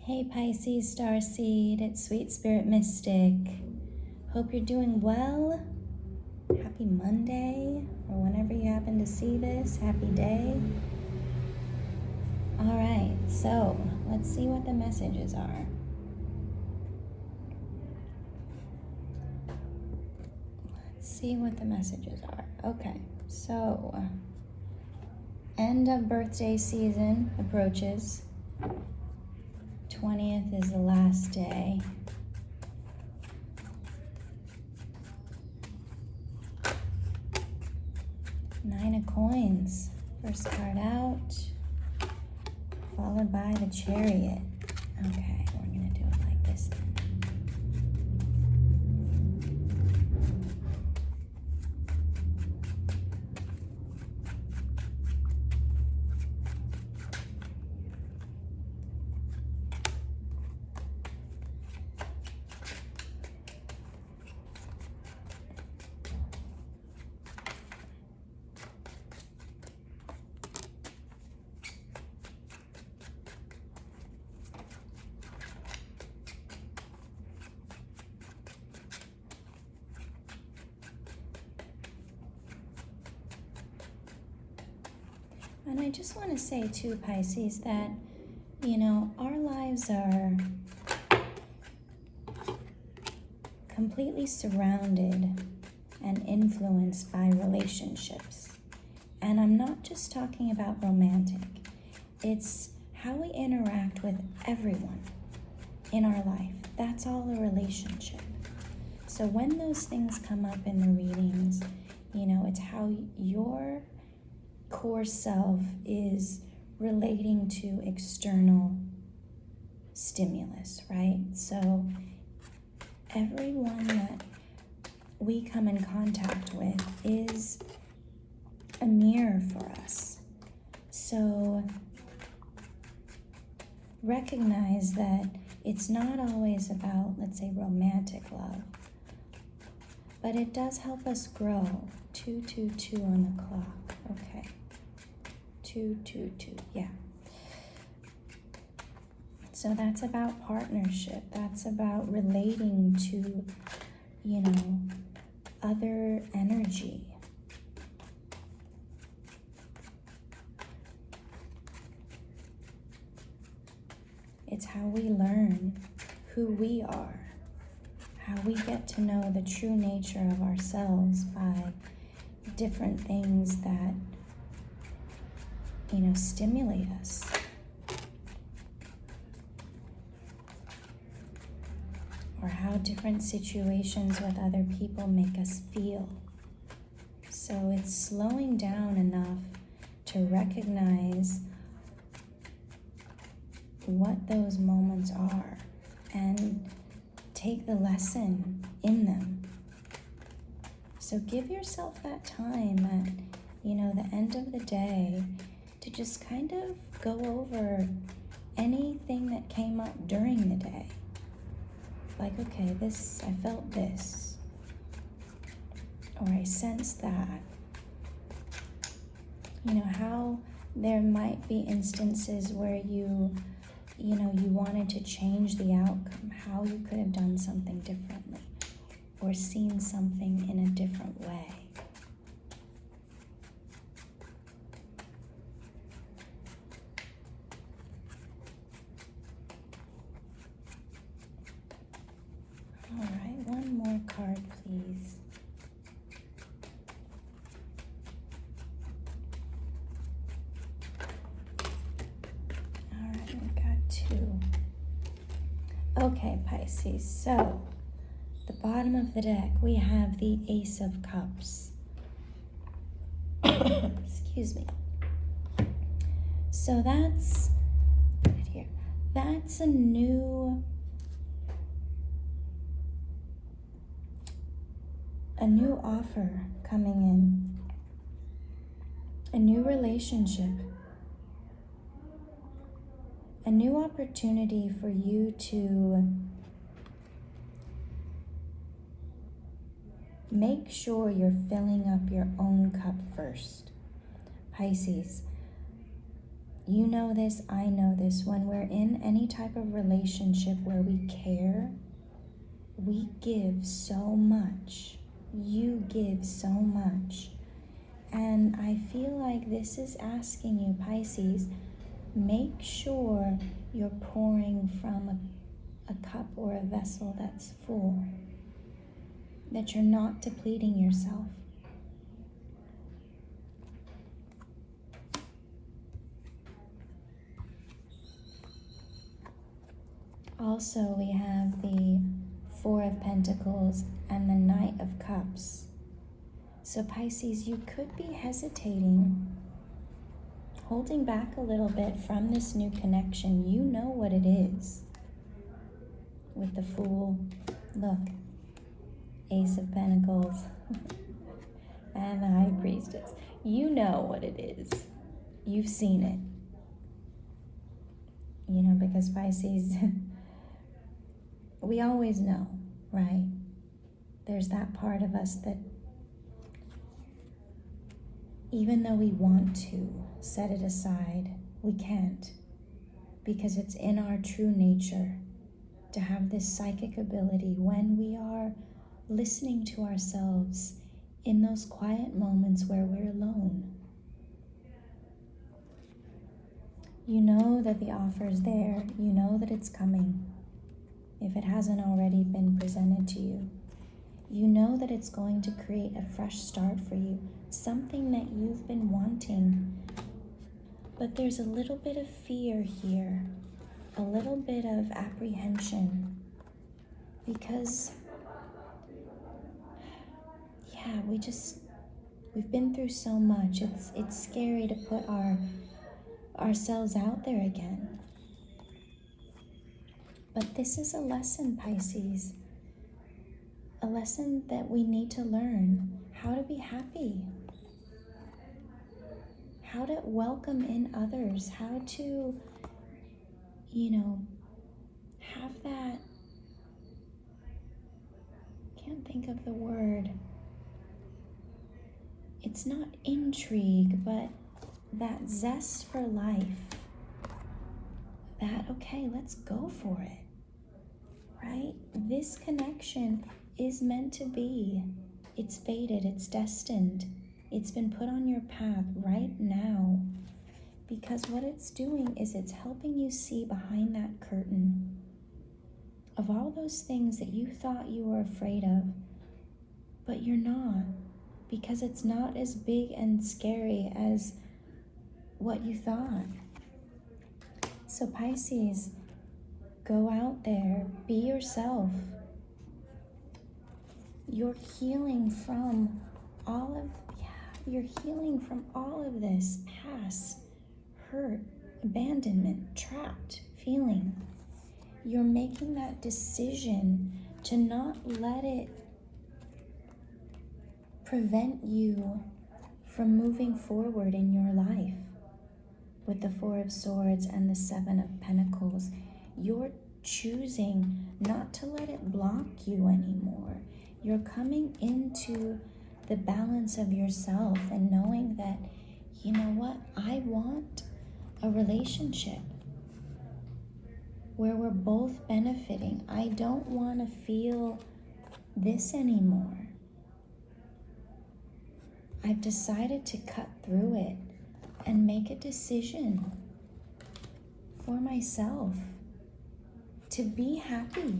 Hey Pisces Starseed, it's Sweet Spirit Mystic. Hope you're doing well. Happy Monday, or whenever you happen to see this, happy day. Alright, so let's see what the messages are. Okay, so end of birthday season approaches. 20th is the last day. Nine of Coins, first card out, followed by the Chariot. Okay, we're gonna do it like this then. And I just want to say too, Pisces, that, our lives are completely surrounded and influenced by relationships. And I'm not just talking about romantic. It's how we interact with everyone in our life. That's all a relationship. So when those things come up in the readings, it's how your core self is relating to external stimulus, right? So everyone that we come in contact with is a mirror for us. So recognize that it's not always about, let's say, romantic love, but it does help us grow. 222 on the clock. Okay. 222, yeah. So that's about partnership. That's about relating to, other energy. It's how we learn who we are, how we get to know the true nature of ourselves by different things that stimulate us. Or how different situations with other people make us feel. So it's slowing down enough to recognize what those moments are and take the lesson in them. So give yourself that time at, the end of the day to just kind of go over anything that came up during the day. Like, okay, I felt this, or I sensed that. How there might be instances where you wanted to change the outcome, how you could have done something differently, or seen something in a different way. All right, one more card, please. All right, we got two. Okay, Pisces, so the bottom of the deck, we have the Ace of Cups. Excuse me. So that's right here. That's a new offer coming in, a new relationship, a new opportunity for you to make sure you're filling up your own cup first. Pisces, You know this, I know this. When we're in any type of relationship where we care, we give so much. You give so much. And I feel like this is asking you, Pisces, make sure you're pouring from a cup or a vessel that's full, that you're not depleting yourself. Also, we have the Four of Pentacles and the Knight of Cups. So Pisces, you could be hesitating, holding back a little bit from this new connection. You know what it is. With the Fool, look, Ace of Pentacles, and the High Priestess. You know what it is. You've seen it. You know, because Pisces, we always know, right? There's that part of us that even though we want to set it aside, we can't, because it's in our true nature to have this psychic ability when we are listening to ourselves in those quiet moments where we're alone. You know that the offer is there. You know that it's coming, if it hasn't already been presented to you. You know that it's going to create a fresh start for you, something that you've been wanting. But there's a little bit of fear here, a little bit of apprehension, because, yeah, we've been through so much. It's scary to put ourselves out there again. But this is a lesson, Pisces. A lesson that we need to learn how to be happy, how to welcome in others, how to, have that, can't think of the word. It's not intrigue, but that zest for life. That, okay, let's go for it, right? This connection is meant to be. It's fated, it's destined. It's been put on your path right now, because what it's doing is it's helping you see behind that curtain of all those things that you thought you were afraid of, but you're not, because it's not as big and scary as what you thought. So Pisces, go out there, be yourself. You're healing from all of this past hurt, abandonment, trapped feeling. You're making that decision to not let it prevent you from moving forward in your life. With the Four of Swords and the Seven of Pentacles, you're choosing not to let it block you anymore. You're coming into the balance of yourself and knowing that, you know what, I want a relationship where we're both benefiting. I don't want to feel this anymore. I've decided to cut through it and make a decision for myself to be happy,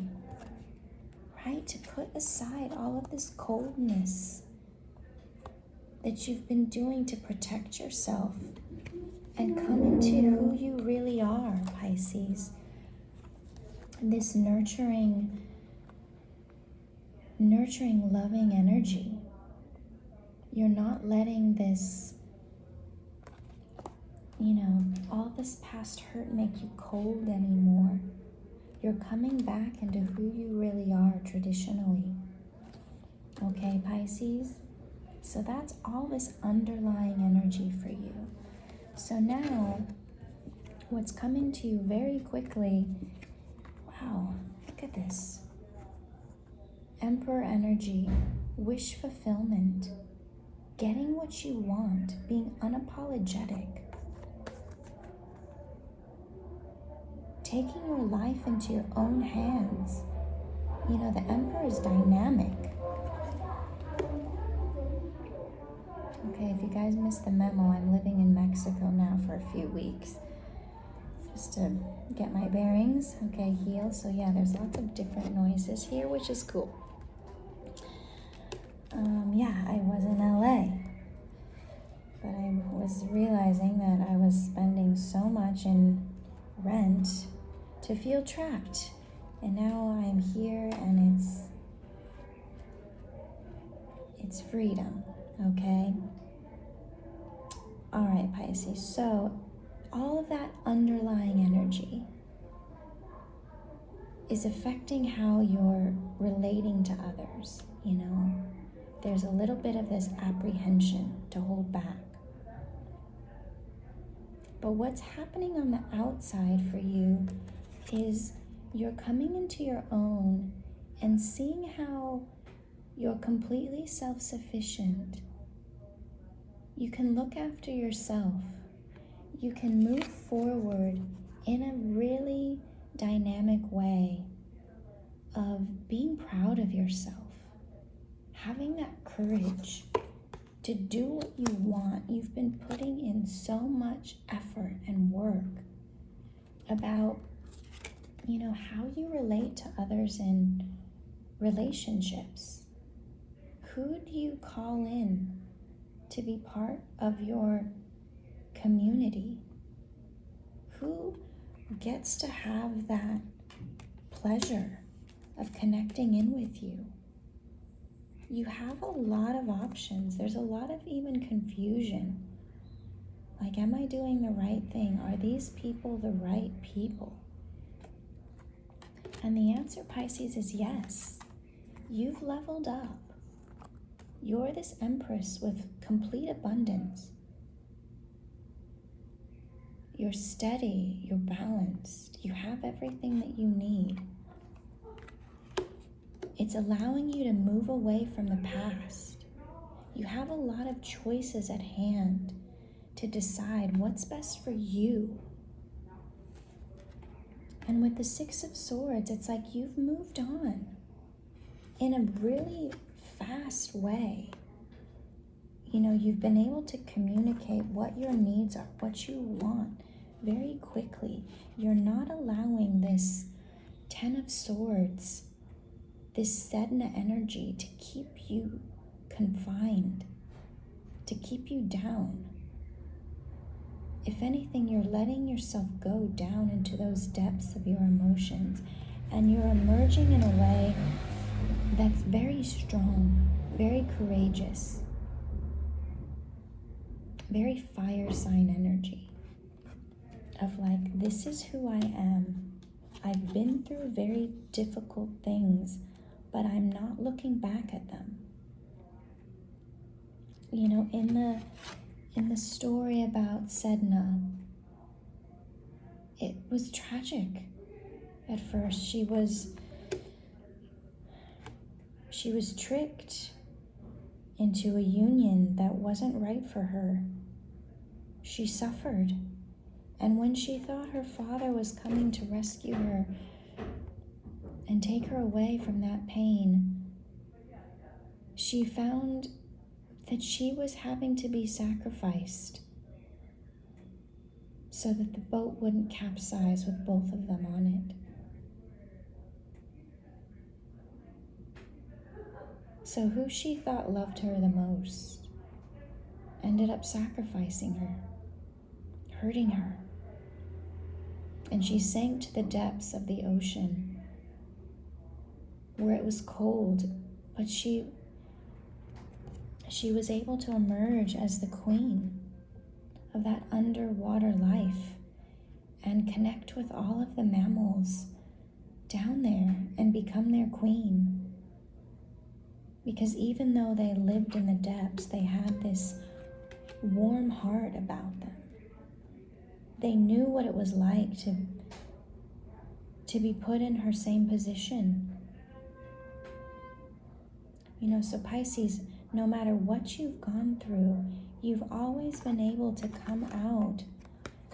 right? To put aside all of this coldness that you've been doing to protect yourself and come into who you really are, Pisces. This nurturing, loving energy. You're not letting this, all this past hurt make you cold anymore. You're coming back into who you really are traditionally. Okay, Pisces? So that's all this underlying energy for you. So now, what's coming to you very quickly, wow, look at this. Emperor energy, wish fulfillment, getting what you want, being unapologetic. taking your life into your own hands. You know, the Emperor is dynamic. Okay, if you guys missed the memo, I'm living in Mexico now for a few weeks. Just to get my bearings. Okay, heal. So yeah, there's lots of different noises here, which is cool. Yeah, I was in LA. But I was realizing that I was spending so much in rent to feel trapped. And now I'm here and it's freedom, okay? All right, Pisces. So all of that underlying energy is affecting how you're relating to others, you know? There's a little bit of this apprehension to hold back. But what's happening on the outside for you is you're coming into your own and seeing how you're completely self-sufficient. You can look after yourself. You can move forward in a really dynamic way of being proud of yourself, having that courage to do what you want. You've been putting in so much effort and work about, you know, how you relate to others in relationships. Who do you call in to be part of your community? Who gets to have that pleasure of connecting in with you? You have a lot of options. There's a lot of even confusion. Like, am I doing the right thing? Are these people the right people? And the answer, Pisces, is yes. You've leveled up. You're this Empress with complete abundance. You're steady, you're balanced, you have everything that you need. It's allowing you to move away from the past. You have a lot of choices at hand to decide what's best for you. And with the Six of Swords, it's like you've moved on in a really fast way. You know, you've been able to communicate what your needs are, what you want very quickly. You're not allowing this Ten of Swords, this Sedna energy to keep you confined, to keep you down. If anything, you're letting yourself go down into those depths of your emotions, and you're emerging in a way that's very strong, very courageous, very fire sign energy of like, this is who I am. I've been through very difficult things, but I'm not looking back at them. You know, in the story about Sedna, it was tragic at first. She was tricked into a union that wasn't right for her. She suffered. And when she thought her father was coming to rescue her and take her away from that pain, she found that she was having to be sacrificed so that the boat wouldn't capsize with both of them on it. So who she thought loved her the most ended up sacrificing her, hurting her. And she sank to the depths of the ocean where it was cold, but she was able to emerge as the queen of that underwater life and connect with all of the mammals down there and become their queen. Because even though they lived in the depths, they had this warm heart about them. They knew what it was like to be put in her same position. You know, so Pisces, no matter what you've gone through, you've always been able to come out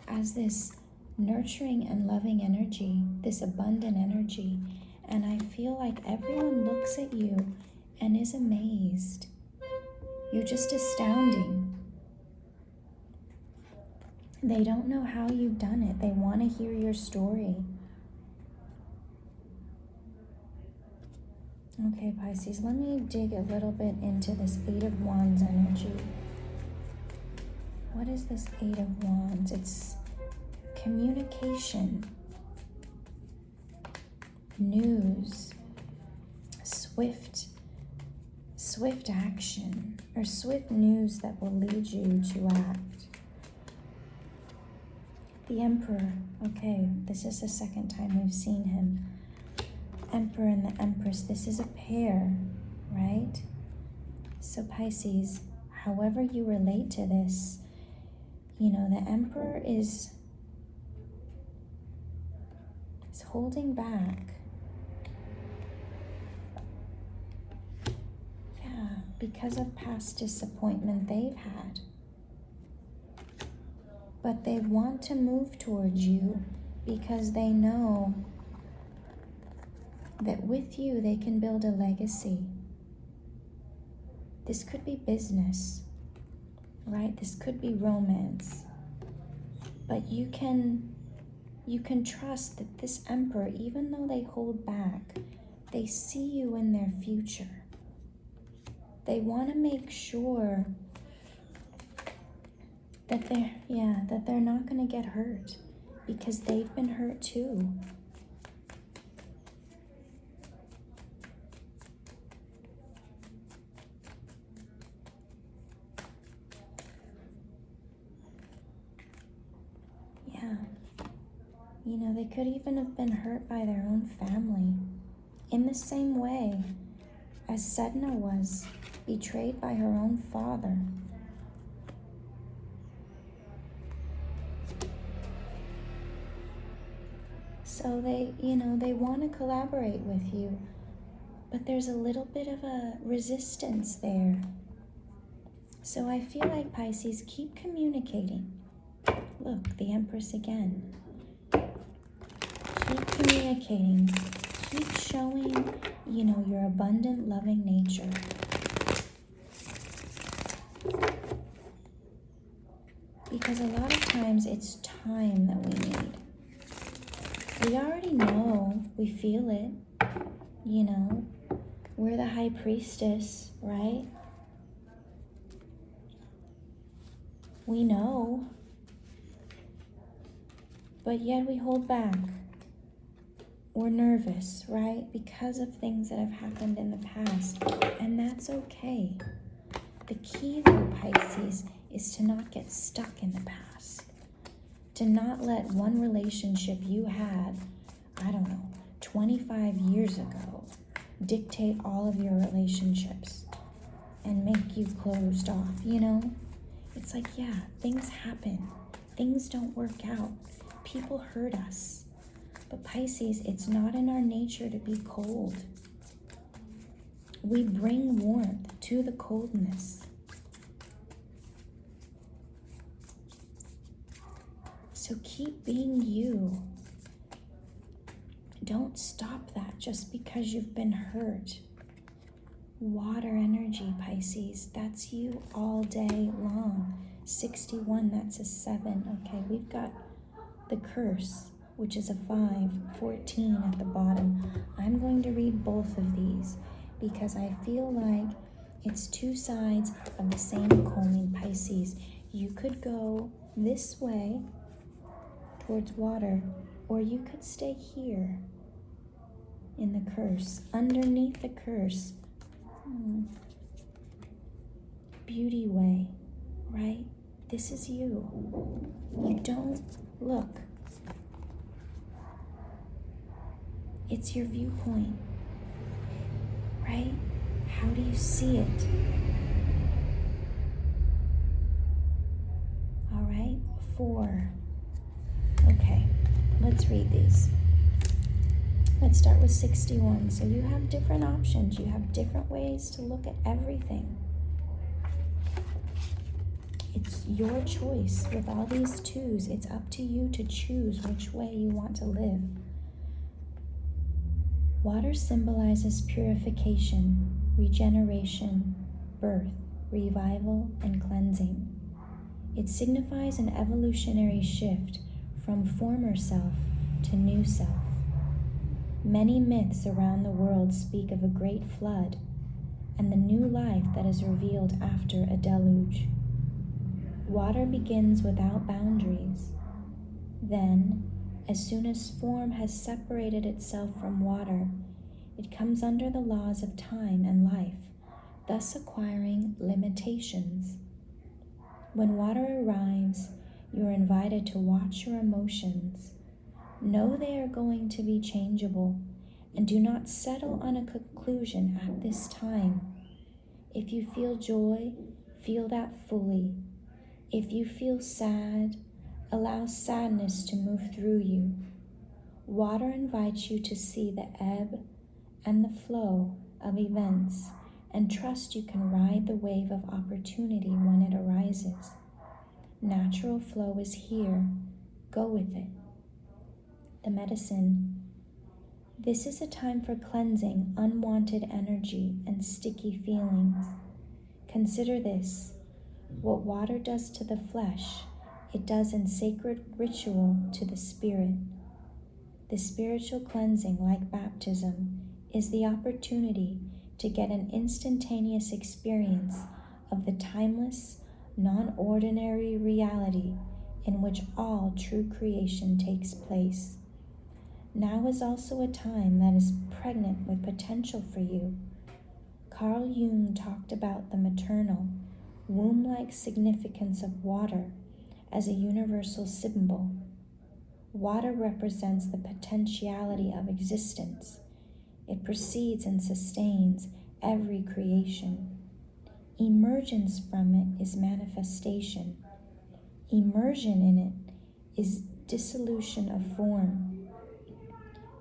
as this nurturing and loving energy, this abundant energy. And I feel like everyone looks at you and is amazed. You're just astounding. They don't know how you've done it. They want to hear your story. Okay, Pisces, let me dig a little bit into this Eight of Wands energy. What is this Eight of Wands? It's communication, news, swift action, or swift news that will lead you to act. The Emperor, okay, this is the second time we've seen him. Emperor and the Empress, this is a pair, right? So Pisces, however you relate to this, you know, the Emperor is holding back. Yeah, because of past disappointment they've had. But they want to move towards you because they know that with you they can build a legacy. This could be business, right? This could be romance. But you can trust that this Emperor, even though they hold back, they see you in their future. They want to make sure that they're not going to get hurt, because they've been hurt too. Yeah. You know, they could even have been hurt by their own family, in the same way as Sedna was betrayed by her own father. So they want to collaborate with you, but there's a little bit of a resistance there. So I feel like, Pisces, keep communicating. Look, the Empress again. Keep communicating. Keep showing, your abundant, loving nature. Because a lot of times it's time that we need. We already know, we feel it, we're the High Priestess, right? We know, but yet we hold back. We're nervous, right? Because of things that have happened in the past, and that's okay. The key though, Pisces, is to not get stuck in the past. To not let one relationship you had, 25 years ago, dictate all of your relationships and make you closed off, It's like, yeah, things happen. Things don't work out. People hurt us. But Pisces, it's not in our nature to be cold. We bring warmth to the coldness. So keep being you. Don't stop that just because you've been hurt. Water energy, Pisces, that's you all day long. 61, that's a 7. Okay, we've got the curse, which is a 5, 14 at the bottom. I'm going to read both of these because I feel like it's two sides of the same coin, Pisces. You could go this way towards water, or you could stay here in the curse, underneath the curse. Beauty way, right? This is you. You don't look. It's your viewpoint, right? How do you see it? All right, 4. Okay, let's read these. Let's start with 61. So you have different options. You have different ways to look at everything. It's your choice. With all these twos, it's up to you to choose which way you want to live. Water symbolizes purification, regeneration, birth, revival, and cleansing. It signifies an evolutionary shift from former self to new self. Many myths around the world speak of a great flood and the new life that is revealed after a deluge. Water begins without boundaries. Then, as soon as form has separated itself from water, it comes under the laws of time and life, thus acquiring limitations. When water arrives, you are invited to watch your emotions. Know they are going to be changeable, and do not settle on a conclusion at this time. If you feel joy, feel that fully. If you feel sad, allow sadness to move through you. Water invites you to see the ebb and the flow of events and trust you can ride the wave of opportunity when it arises. Natural flow is here. Go with it. The medicine. This is a time for cleansing unwanted energy and sticky feelings. Consider this. What water does to the flesh, it does in sacred ritual to the spirit. The spiritual cleansing, like baptism, is the opportunity to get an instantaneous experience of the timeless, non-ordinary reality in which all true creation takes place. Now is also a time that is pregnant with potential for you. Carl Jung talked about the maternal, womb-like significance of water as a universal symbol. Water represents the potentiality of existence. It precedes and sustains every creation. Emergence from it is manifestation. Immersion in it is dissolution of form.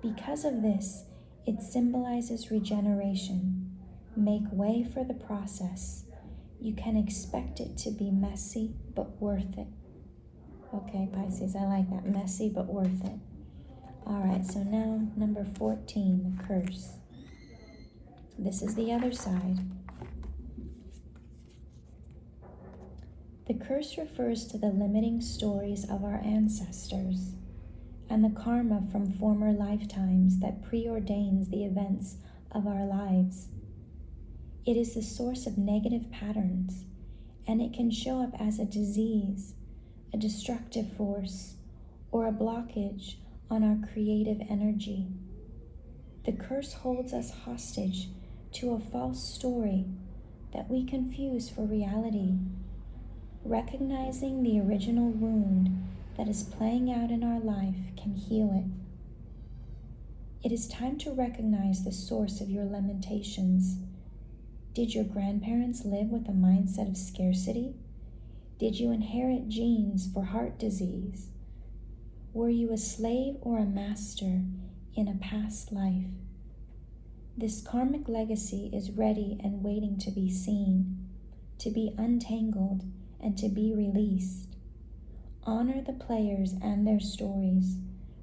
Because of this, it symbolizes regeneration. Make way for the process. You can expect it to be messy, but worth it. Okay, Pisces, I like that. Messy, but worth it. All right, so now number 14, the curse. This is the other side. The curse refers to the limiting stories of our ancestors and the karma from former lifetimes that preordains the events of our lives. It is the source of negative patterns, and it can show up as a disease, a destructive force, or a blockage on our creative energy. The curse holds us hostage to a false story that we confuse for reality. Recognizing the original wound that is playing out in our life can heal it. It is time to recognize the source of your limitations. Did your grandparents live with a mindset of scarcity? Did you inherit genes for heart disease? Were you a slave or a master in a past life? This karmic legacy is ready and waiting to be seen, to be untangled, and to be released. Honor the players and their stories.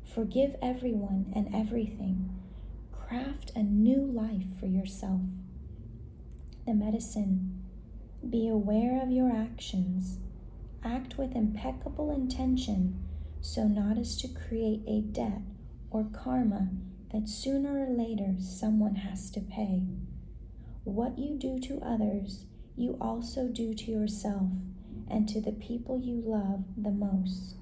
Forgive everyone and everything. Craft a new life for yourself. The medicine. Be aware of your actions. Act with impeccable intention so not as to create a debt or karma that sooner or later someone has to pay. What you do to others, you also do to yourself and to the people you love the most.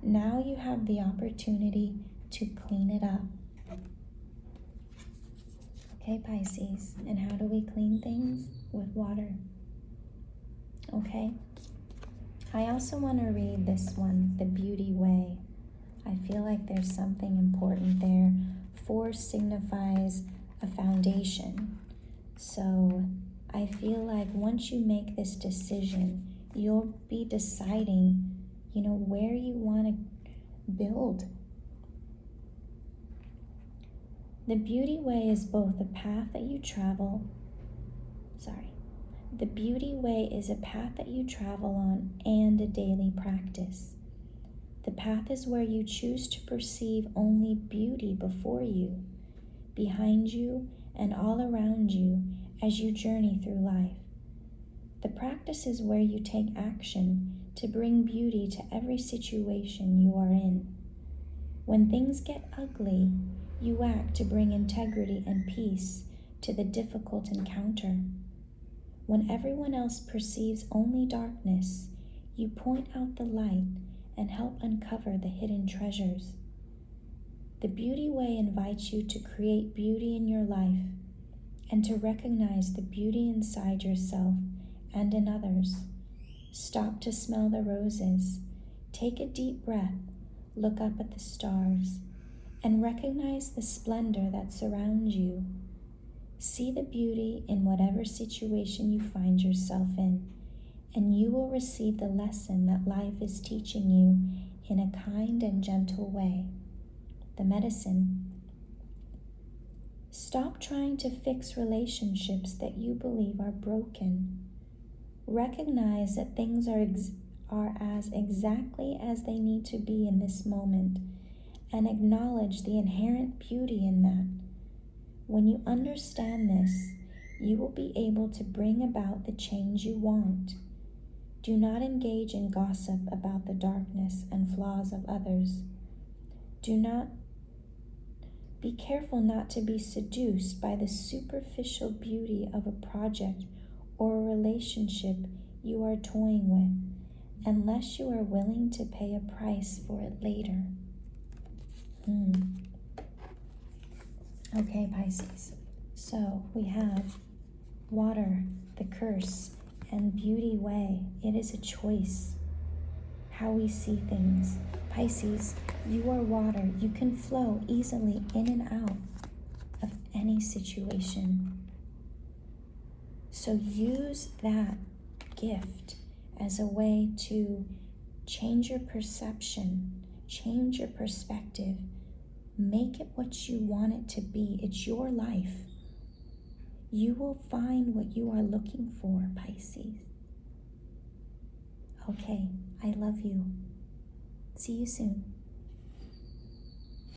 Now you have the opportunity to clean it up. Okay, Pisces, and how do we clean things? With water. Okay? I also want to read this one, The Beauty Way. I feel like there's something important there. 4 signifies a foundation. So I feel like once you make this decision, you'll be deciding, where you want to build. The beauty way is both the path that you travel. The beauty way is a path that you travel on and a daily practice. The path is where you choose to perceive only beauty before you, behind you, and all around you as you journey through life. The practice is where you take action to bring beauty to every situation you are in. When things get ugly, you act to bring integrity and peace to the difficult encounter. When everyone else perceives only darkness, you point out the light and help uncover the hidden treasures. The beauty way invites you to create beauty in your life and to recognize the beauty inside yourself and in others. Stop to smell the roses, take a deep breath, look up at the stars, and recognize the splendor that surrounds you. See the beauty in whatever situation you find yourself in, and you will receive the lesson that life is teaching you in a kind and gentle way. The medicine. Stop trying to fix relationships that you believe are broken. Recognize that things are as exactly as they need to be in this moment, and acknowledge the inherent beauty in that. When you understand this, you will be able to bring about the change you want. Do not engage in gossip about the darkness and flaws of others. Be careful not to be seduced by the superficial beauty of a project or a relationship you are toying with, unless you are willing to pay a price for it later. Okay, Pisces. So we have water, the curse, and beauty way. It is a choice. How we see things. Pisces, you are water. You can flow easily in and out of any situation. So use that gift as a way to change your perception, change your perspective, make it what you want it to be. It's your life. You will find what you are looking for, Pisces. Okay, I love you. See you soon.